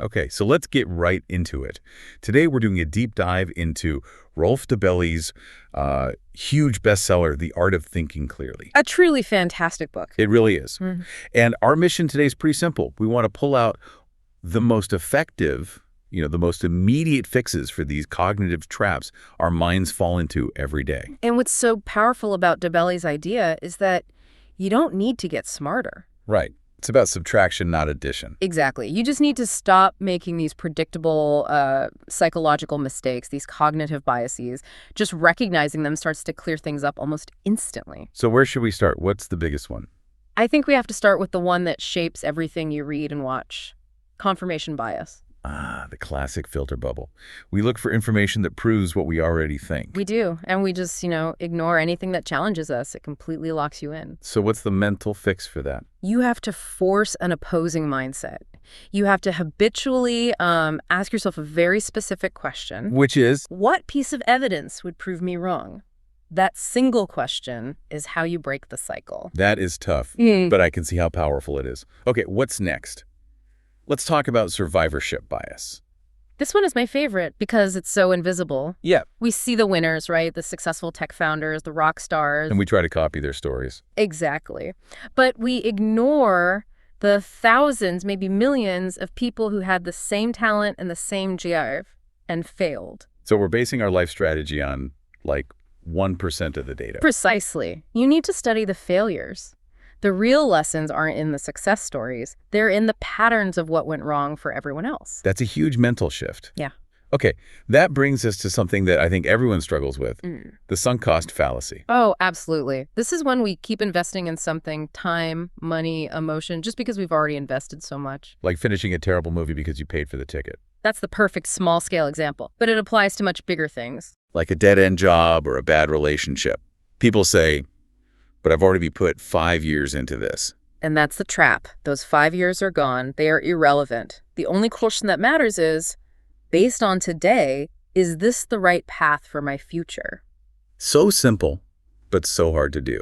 Okay, so let's get right into it. Today we're doing a deep dive into Rolf Dobelli's huge bestseller, The Art of Thinking Clearly. A truly fantastic book. It really is. Mhm. And our mission today is pretty simple. We want to pull out the most effective, the most immediate fixes for these cognitive traps our minds fall into every day. And what's so powerful about Dobelli's idea is that you don't need to get smarter. Right. It's about subtraction, not addition. Exactly. You just need to stop making these predictable psychological mistakes, these cognitive biases. Just recognizing them starts to clear things up almost instantly. So where should we start? What's the biggest one? I think we have to start with the one that shapes everything you read and watch. Confirmation bias. The classic filter bubble. We look for information that proves what we already think. We do. And we just, ignore anything that challenges us. It completely locks you in. So what's the mental fix for that? You have to force an opposing mindset. You have to habitually ask yourself a very specific question. Which is? What piece of evidence would prove me wrong? That single question is how you break the cycle. That is tough, but I can see how powerful it is. Okay, what's next? Let's talk about survivorship bias. This one is my favorite because it's so invisible. Yeah. We see the winners, right? The successful tech founders, the rock stars. And we try to copy their stories. Exactly. But we ignore the thousands, maybe millions of people who had the same talent and the same drive and failed. So we're basing our life strategy on, 1% of the data. Precisely. You need to study the failures. The real lessons aren't in the success stories. They're in the patterns of what went wrong for everyone else. That's a huge mental shift. Yeah. Okay, that brings us to something that I think everyone struggles with, the sunk cost fallacy. Oh, absolutely. This is when we keep investing in something, time, money, emotion, just because we've already invested so much. Like finishing a terrible movie because you paid for the ticket. That's the perfect small-scale example, but it applies to much bigger things. Like a dead-end job or a bad relationship. People say, but I've already put 5 years into this. And that's the trap. Those 5 years are gone. They are irrelevant. The only question that matters is, based on today, is this the right path for my future? So simple, but so hard to do.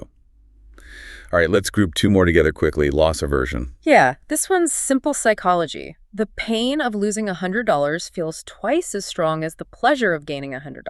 All right, let's group two more together quickly. Loss aversion. Yeah, this one's simple psychology. The pain of losing $100 feels twice as strong as the pleasure of gaining $100.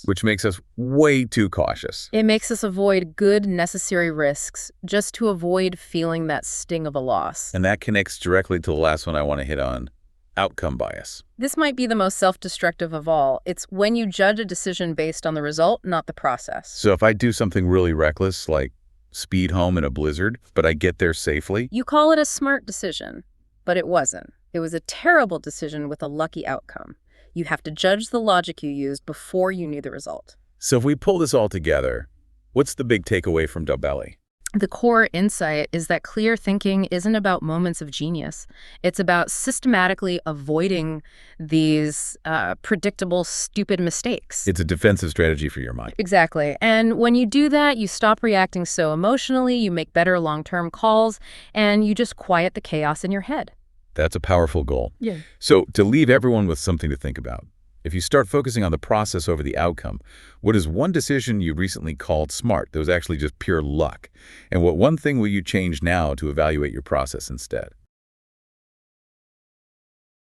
Which makes us way too cautious. It makes us avoid good, necessary risks just to avoid feeling that sting of a loss. And that connects directly to the last one I want to hit on, outcome bias. This might be the most self-destructive of all. It's when you judge a decision based on the result, not the process. So if I do something really reckless, like speed home in a blizzard, but I get there safely? You call it a smart decision, but it wasn't. It was a terrible decision with a lucky outcome. You have to judge the logic you used before you knew the result. So if we pull this all together, what's the big takeaway from Dobelli? The core insight is that clear thinking isn't about moments of genius. It's about systematically avoiding these predictable, stupid mistakes. It's a defensive strategy for your mind. Exactly. And when you do that, you stop reacting so emotionally, you make better long-term calls, and you just quiet the chaos in your head. That's a powerful goal. Yeah. So to leave everyone with something to think about, if you start focusing on the process over the outcome, what is one decision you recently called smart that was actually just pure luck? And what one thing will you change now to evaluate your process instead?